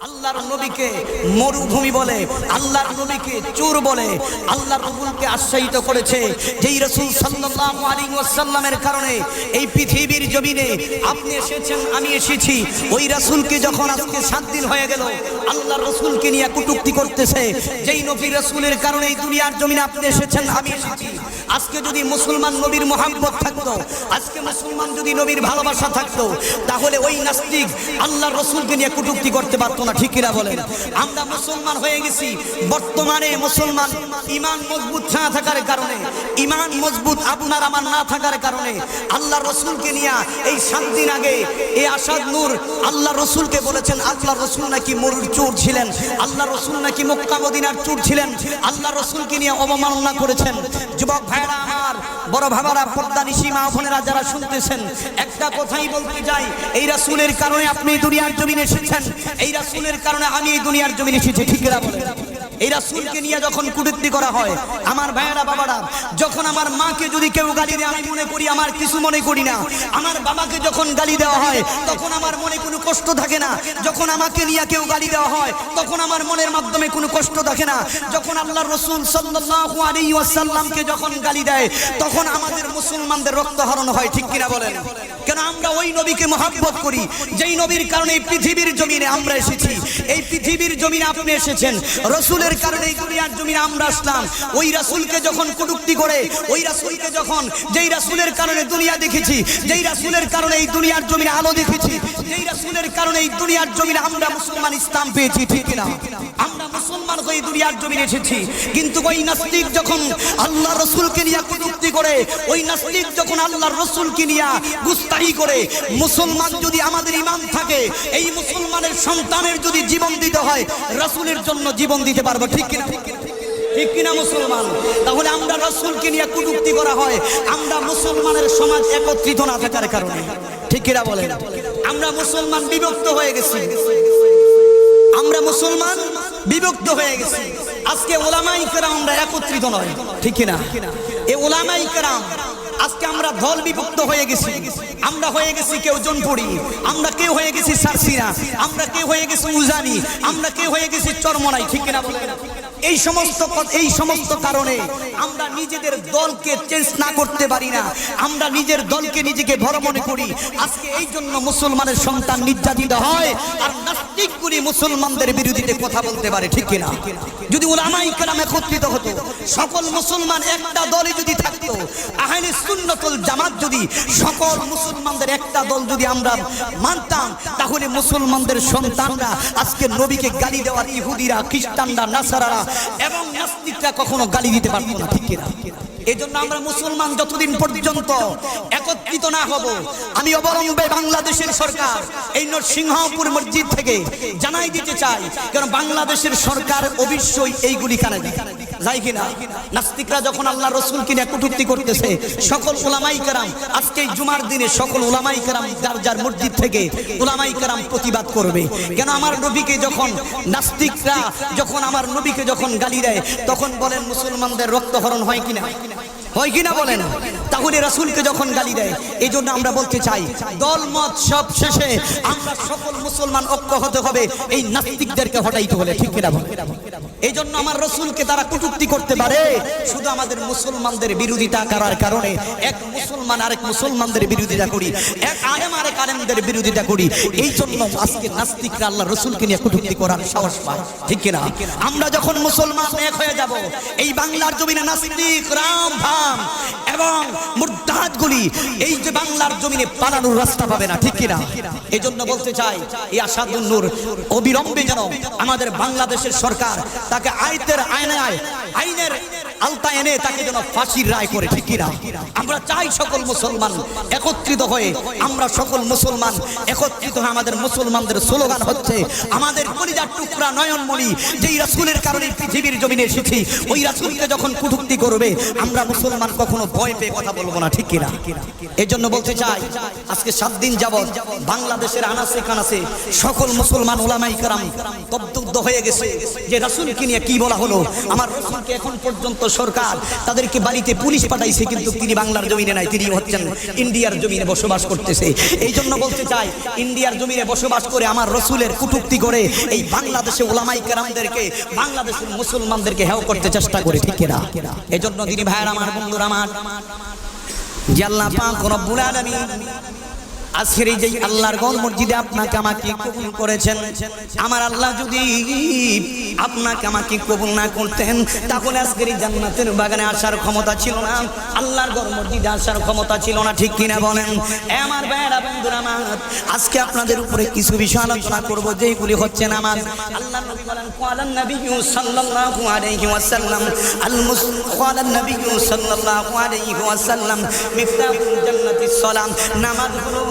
আল্লাহর নবীকে মরুভূমি বলে, আল্লাহর নবীকে চোর বলে, আল্লাহর রাসূলকে আশ্রয়িত করেছে। যেই রাসূল সাল্লাল্লাহু আলাইহি ওয়াসাল্লামের কারণে এই পৃথিবীর জমিনে আপনি এসেছেন, আমি এসেছি, ওই রাসূলকে যখন আজকে 7 দিন হয়ে গেল আল্লাহর রাসূলকে নিয়ে কটূক্তি করতেছে। যেই নবী রাসূলের কারণে এই দুনিয়ার জমিনে আপনি এসেছেন, আমি এসেছি। আজকে যদি মুসলমান নবীর মহব্বত থাকতো, আজকে মুসলমান যদি নবীর ভালোবাসা থাকতো, তাহলে ওই নাস্তিক আল্লাহর রাসূলকে নিয়ে কটূক্তি করতে পারতো না। ঠিক কিনা বলেন? আমরা মুসলমান হয়ে গেছি, বর্তমানে মুসলমান ঈমান মজবুত না থাকার কারণে, ঈমান মজবুত আপনার আমার না থাকার কারণে আল্লাহর রাসূলকে নিয়ে এই 7 দিন আগে এই আসাদ নূর আল্লাহর রাসূলকে বলেছেন আল্লাহর রাসূল নাকি মরুর চোর ছিলেন, আল্লাহর রাসূল নাকি মক্কা মদিনার চোর ছিলেন, আল্লাহর রাসূলকে নিয়ে অবমাননা করেছেন। যুবক ভাইরা আমার, বড় ভাবারা, পর্দানিশী মা বোনেরা যারা শুনতেছেন, একটা কথাই বলতে যাই, এই রাসূলের কারণে আপনি দুনিয়ার জমিনে এসেছেন, এই রাসূলের কারণে আমি এই দুনিয়ার জমিনে এসেছি। ঠিক কিনা বলেন? এই রাসূলকে নিয়ে যখন কটূক্তি করা হয়, আমার ভাইয়েরা বাবারা, যখন আমার মাকে যদি কেউ গালি দেয় আমি মনে করি আমার কিছু মনে করি না, আমার বাবাকে যখন গালি দেওয়া হয় তখন আমার মনে কোনো কষ্ট থাকে না, যখন আমাকে নিয়ে কেউ গালি দেওয়া হয় তখন আমার মনের মাধ্যমে কোনো কষ্ট থাকে না, যখন আল্লাহর রাসূল সাল্লাল্লাহু আলাইহি ওয়াসাল্লামকে যখন গালি দেয় তখন আমাদের মুসলমানদের রক্তহরণ হয়। ঠিক কিনা বলেন? কেন? আমরা ওই নবীকে মহব্বত করি যেই নবীর কারণে এই পৃথিবীর জমিনে আমরা এসেছি, এই পৃথিবীর জমিনে আপনি এসেছেন, রাসূলের কারণে এই দুনিয়ার জমিনে আমরা আসলাম। ওই রাসূলকে যখন কটূক্তি করে, ওই রাসূলকে যখন, যেই রাসূলের কারণে দুনিয়া দেখেছি, যেই রাসূলের কারণে এই দুনিয়ার জমিনে আলো দেখেছি, যেই রাসূলের কারণে এই দুনিয়ার জমিনে আমরা মুসলমান ইসলাম পেয়েছি। ঠিক কিনা? আমরা মুসলমান হয়ে দুনিয়ার জমিনে এসেছি। কিন্তু ওই নাস্তিক যখন আল্লাহর রাসূলকে নিয়ে কটূক্তি করে, ওই নাস্তিক যখন আল্লাহর রাসূলকে নিয়ে গুস্তাখি করে, মুসলমান যদি আমাদের ঈমান থাকে, এই মুসলমানের সন্তানের যদি জীবন দিতে হয় রাসূলের জন্য জীবন দিতে পারবো। ঠিক কিনা? ঠিক কিনা মুসলমান? তাহলে আমরা রাসূলকে নিয়ে কটূক্তি করা হয় আমরা মুসলমানের সমাজ একত্রিত না থাকার কারণে। ঠিক কিনা বলেন? আমরা মুসলমান বিভক্ত হয়ে গেছি, আমরা মুসলমান বিভক্ত হয়ে গেছি। আজকে উলামায়ে কেরাম আমরা একত্রিত নয়। ঠিক কিনা? এই উলামায়ে কেরাম আজকে আমরা দল বিভক্ত হয়ে গেছি। আমরা হয়ে গেছি কেউ জনপুরি, আমরা কেউ হয়ে গেছি সারসিনা, আমরা কেউ হয়ে গেছি উজানি, আমরা কেউ হয়ে গেছি চরমনাই। ঠিক কিনা বলেন? এই সমস্ত কারণে আমরা নিজেদের দলকে চেঞ্জ না করতে পারি না, আমরা নিজের দলকে নিজেকে বড় মনে করি। আজকে এই জন্য মুসলমানের সন্তান নির্যাতিত হয় আর নাস্তিকগুলি মুসলমানদের বিরুদ্ধে কথা বলতে পারে। ঠিক কিনা? যদি উলামায়ে কেরাম একত্রিত হতো, সকল মুসলমান একটা দলে যদি থাকতো, আহলে সুন্নাতুল জামাত যদি সকল মুসলমানদের একটা দল যদি আমরা মানতাম, তাহলে মুসলমানদের সন্তানরা আজকে নবীকে গালি দেওয়ার ইহুদিরা, খ্রিস্টানরা, নাসারারা এবং নাস্তিকরা কখনো গালি দিতে পারতো না। ঠিক কিনা? এজন্য আমরা মুসলমান যতদিন পর্যন্ত একত্রিত না হব, আমি অবলম্বে বাংলাদেশের সরকার এই নরসিংহপুর মসজিদ থেকে জানাই দিতে চাই, কারণ বাংলাদেশের সরকার অবশ্যই এইগুলি কানে যায় কিনা। নাস্তিকরা যখন আল্লাহর রাসূলকে নিয়ে কটূক্তি করতেছে, সকল উলামায়ে কেরাম আজকে জুমার দিনে সকল উলামায়ে কেরাম যার যার মসজিদ থেকে উলামায়ে কেরাম প্রতিবাদ করবে। কেন? আমার নবীকে যখন নাস্তিকরা যখন আমার নবীকে যখন গালি দেয় তখন বলেন মুসলমানদের রক্তহরণ হয় কিনা? হয় কিনা বলেন? তাহলে রাসূলকে যখন গালি দেয়, এই জন্য আমরা বলতে চাই দল মত সব শেষে আমরা সকল মুসলমান ঐক্য হতে হবে এই নাস্তিকদেরকে হটাইতে হলে। ঠিক কিনা বলেন? এই জন্য আমার রাসূলকে তারা কটূক্তি করতে পারে শুধু আমাদের মুসলমানদের বিরোধিতা করার কারণে। এক মুসলমান আরেক মুসলমানদের বিরোধিতা করি, এক আলেম আরেক আলেমদের বিরোধিতা করি, এই জন্য আজকে নাস্তিকরা আল্লাহর রাসূলকে নিয়ে কটূক্তি করার সাহস পায়। ঠিক কিনা? আমরা যখন মুসলমান এক হয়ে যাব, এই বাংলার জমিনে নাস্তিক, রাম ভাম এবং মুরতাদগুলি এই যে বাংলার জমিনে পালানোর রাস্তা পাবে না। ঠিক কিনা? এই জন্য বলতে চাই এই আসাদুন নূর অবিলম্বে যেন আমাদের বাংলাদেশের সরকার তাকে আইনের আলতা এনে তাকে যেন ফাঁসির রায় করে। ঠিক কিনা? আমরা চাই সকল মুসলমান একত্রিত হয়ে, আমরা সকল মুসলমান একত্রিত হয়ে আমাদের মুসলমানদের স্লোগান হচ্ছে আমাদের কলিজার টুকরা নয়নমণি যেই রাসূলের কারণে পৃথিবীর জমিনে এসেছি, ওই রাসূলকে যখন কটূক্তি করবে আমরা মুসলমান কখনো ভয় পেয়ে কথা বলবো না। ঠিক কিনা? এই জন্য বলতে চাই আজকে 7 দিন যাবত বাংলাদেশের আনাচে কানাচে সকল মুসলমান উলামায়ে কেরাম তবদুদ্ধ হয়ে গেছে যে রাসূলকে নিয়ে কি বলা হলো। আমার রাসূলকে এখন পর্যন্ত সরকার তাদেরকে বাড়িতে পুলিশ পাঠাইছে, কিন্তু তিনি বাংলার জমিনে নাই, তিনি হচ্ছেন ইন্ডিয়ার জমিনে বসবাস করতেছে। এই জন্য বলতে চাই, ইন্ডিয়ার জমিনে বসবাস করে আমার রসুলের কুটুক্তি করে এই বাংলাদেশে ওলামাই কেরামদেরকে, বাংলাদেশের মুসলমানদেরকে হেয় করতে চেষ্টা করে, ঠিক না? এই জন্য তিনি ভাইয়ের আমার, বন্ধুরা আমার, যে আল্লাহ পাক রব্বুল আলামিন আজকের এই যে আল্লাহর ঘর মসজিদে আপনাকে আমাকে কবুল করেছেন, আমার আল্লাহ যদি আপনাকে আমাকে কবুল না করতেন তাহলে আজকের এই জান্নাতের বাগানে আসার ক্ষমতা ছিল না, আল্লাহর ঘর মসজিদে আসার ক্ষমতা ছিল না, ঠিক কিনা বলেন? আমার ভাইয়েরা, বন্ধুরা আমার, আজকে আপনাদের উপরে কিছু বিষয় আলোচনা করব, যেগুলি হচ্ছে নামাজ। আল্লাহর নবী বলেন, ক্বালান নবিয়্যু সাল্লাল্লাহু আলাইহি ওয়াসাল্লাম ক্বালান নবিয়্যু সাল্লাল্লাহু আলাইহি ওয়াসাল্লাম মিফতাহুল জান্নাতিস সালাম, নামাজ হলো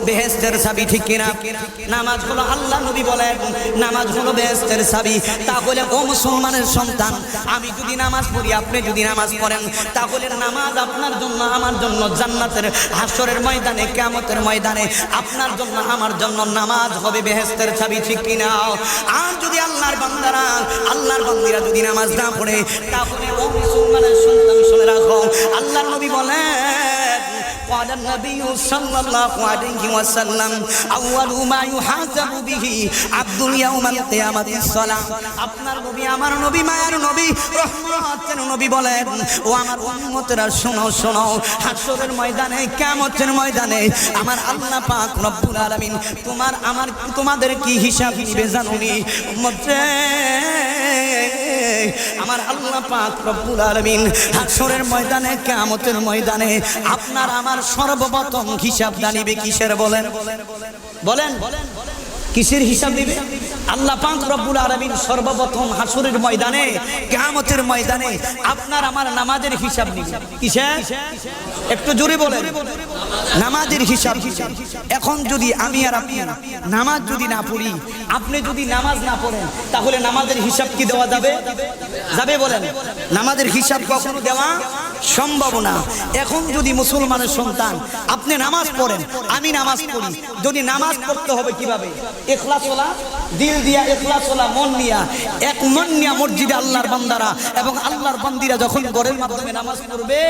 বেহেশতের চাবি, ঠিক কিনা? নামাজ হলো, আল্লাহ নবী বলেন, নামাজ হলো বেহেশতের চাবি। তাহলে ও মুসলমানের সন্তান, আমি যদি নামাজ পড়ি, আপনি যদি নামাজ পড়েন, তাহলে নামাজ আপনার জন্য, আমার জন্য জান্নাতের হাসরের ময়দানে, কিয়ামতের ময়দানে আপনার জন্য, আমার জন্য নামাজ হবে বেহেশতের চাবি, ঠিক কিনা? আর যদি আল্লাহর বান্দারা, আল্লাহর বান্দিরা যদি নামাজ না পড়ে, তাহলে ও মুসলমানের সন্তান শুনে রাখো, আল্লাহর নবী বলেন, قال النبي صلى الله عليه وسلم أول ما يحاسب به عبد يوم القيامة الصلاة। আপনার নবী, আমার নবী, মায়ের নবী, রহমতের নবী বলেন, ও আমার উম্মতেরা শোনো শোনো, হাসরের ময়দানে, কিয়ামতের ময়দানে আমার আল্লাহ পাক রব্বুল আলামিন তোমার আমার তোমাদের কি হিসাব নিবে জানোনি? উম্মতে, আমার আল্লাহ পাক রব্বুল আলামিন হাসরের ময়দানে, কিয়ামতের ময়দানে আপনার আমার সর্বপ্রথম হিসাব জানিবে কিসের? বলেন বলেন, কিসের হিসাব দিবে? আল্লাহ পাক রব্বুল আলামিন সর্বপ্রথম হাসরের ময়দানে, কিয়ামতের ময়দানে আপনার আমার নামাজের হিসাব নিবে। কিসের? একটু জোরে বলেন। নামাজের হিসাব। এখন যদি আমি আর আপনি নামাজ যদি না পড়ি, আপনি যদি নামাজ না পড়েন, তাহলে নামাজের হিসাব কি দেওয়া যাবে? যাবে? বলেন। নামাজের হিসাব কখনো দেওয়া সম্ভব না। এখন যদি মুসলমানের সন্তান আপনি নামাজ পড়েন, আমি নামাজ পড়ি, যদি নামাজ পড়তে হবে কিভাবে? ইখলাস ওয়ালা, দিল দিয়া, ইখলাস ওয়ালা, মন নিয়া, এক মন নিয়া মসজিদে আল্লাহর বান্দারা এবং আল্লাহর বান্দিরা যখন ঘরের মাধ্যমে নামাজ পড়বে,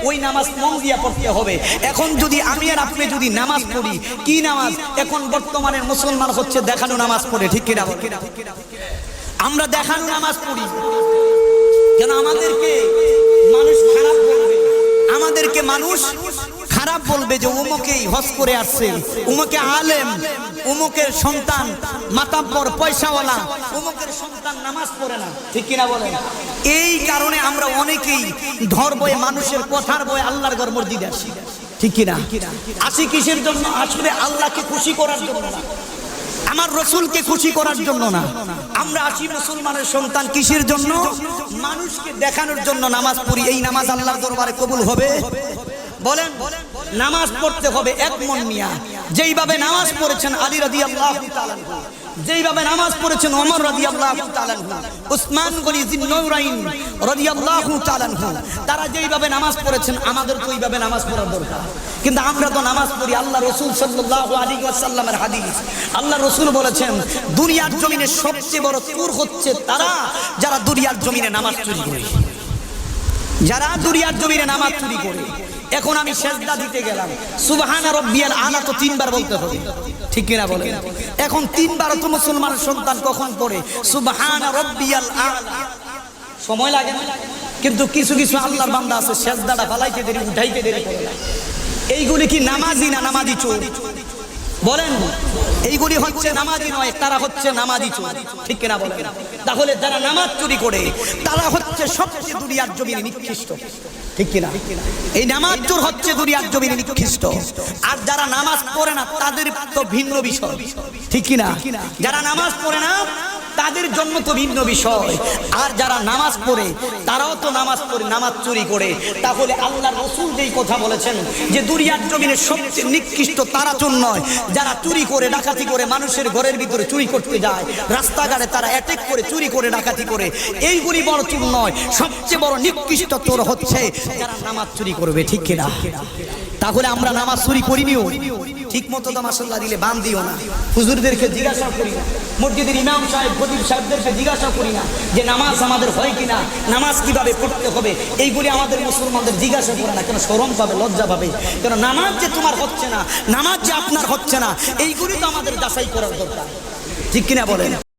ওই নামাজ মন দিয়া পড়তে হবে। এখন যদি আমি আর আপনি যদি নামাজ পড়ি, কি নামাজ? এখন বর্তমানে মুসলমান হচ্ছে দেখানো নামাজ পড়ে, ঠিক কিনা? আমরা দেখানো নামাজ পড়ি কেন? আমাদেরকে মানুষ খারাপ বলবে, আমাদেরকে মানুষ খারাপ বলবে যে উমুকেই হজ করে আসছে, উমুকে আলেম, উমুকের সন্তান মাতাব্বর, পয়সাওয়ালা, উমুকের সন্তান নামাজ পড়ে না, ঠিক কিনা বলেন? এই কারণে আমরা অনেকেই ধর বয়ে, মানুষের কথার বয়ে আল্লাহর ঘর মসজিদে আসি, ঠিক কিনা? আসি কিসের জন্য? আসলে আল্লাহকে খুশি করার জন্য না, আমার রসুলকে খুশি করার জন্য না। আমরা আসি মুসলমানের সন্তান কিসের জন্য? মানুষকে দেখানোর জন্য নামাজ পড়ি। এই নামাজ আল্লাহর দরবারে কবুল হবে? বলেন। নামাজ পড়তে হবে এক মন নিয়া, যেইভাবে নামাজ পড়েছেন আলী রাদিয়াল্লাহু তাআলা আনহু, যেইভাবে নামাজ পড়েছেন ওমর রাদিয়াল্লাহু তাআলা আনহু, উসমান গনি যিন্নুরাইন রাদিয়াল্লাহু তাআলা আনহু, তারা যেইভাবে নামাজ পড়েছেন, আমাদের তো ওইভাবে নামাজ পড়ার দরকার। কিন্তু আমরা তো নামাজ পড়ি, আল্লাহ রাসূল সাল্লাল্লাহু আলাইহি ওয়াসাল্লামের হাদিস, আল্লাহ রাসূল বলেছেন, দুনিয়ার জমিনে সবচেয়ে বড় চোর হচ্ছে তারা যারা দুনিয়ার জমিনে নামাজ চুরি করে, যারা দুনিয়ার জমিনে নামাজ চুরি করে। এখন আমি সেজদা দিতে গেলাম, সুবহানা রাব্বিয়াল আলা তো তিনবার বলতে হবে, ঠিক কিনা বলেন? এখন তিনবার তো মুসলমানের সন্তান কখন পড়ে সুবহানা রাব্বিয়াল আলা? সময় লাগে না? কিন্তু কিছু কিছু আল্লাহর বান্দা আছে সেজদাটা ফালাইতে দেরি, উঠাইতে দেরি করে না। এইগুলি কি নামাজি না নামাজি চোর? বলেন। এইগুলি হচ্ছে নামাজি নয়, তারা হচ্ছে নামাজি চোর, ঠিক কিনা বলেন? তাহলে যারা নামাজ চুরি করে তারা হচ্ছে সবচেয়ে দুনিয়ার জমিনে নিকৃষ্ট, ঠিক কিনা? এই নামাজ চোর হচ্ছে দুনিয়ার জমিনে নিকৃষ্ট। আর যারা নামাজ পড়ে না তাদের তো ভিন্ন বিষয়, ঠিক কিনা? যারা নামাজ পড়ে না তাদের জন্য তো ভিন্ন বিষয়। আর যারা নামাজ পড়ে তারাও তো নামাজ পড়ে, নামাজ চুরি করে। তাহলে আল্লাহ রাসূল যেই কথা বলেছেন যে দুনিয়ার জমিনে সবচেয়ে নিকৃষ্ট তারা চোর নয়, যারা চুরি করে, ডাকাতি করে, মানুষের ঘরের ভিতরে চুরি করতে যায়, রাস্তাঘাটে তারা অ্যাটাক করে, চুরি করে, ডাকাতি করে, এইগুলি বড় চোর নয়। সবচেয়ে বড় নিকৃষ্ট চোর হচ্ছে যারা নামাজ চুরি করবে, ঠিক কিনা? তাহলে আমরা নামাজ চুরি করিনিও, ঠিক মতো তো মাসাল্লাহ দিলে বান দিও না, হুজুরদেরকে জিজ্ঞাসা করি না, মসজিদের ইমাম সাহেব খতিব সাহেবদেরকে জিজ্ঞাসা করি না যে নামাজ আমাদের হয় কিনা, নামাজ কিভাবে পড়তে হবে, এইগুলি আমাদের মুসলমানদের জিজ্ঞাসা করে না। কেন? শরম পাবে, লজ্জা পাবে। কেন? নামাজ যে তোমার হচ্ছে না, নামাজ যে আপনার হচ্ছে না, এইগুলি তো আমাদের যাচাই করার দরকার, ঠিক কিনা বলেন?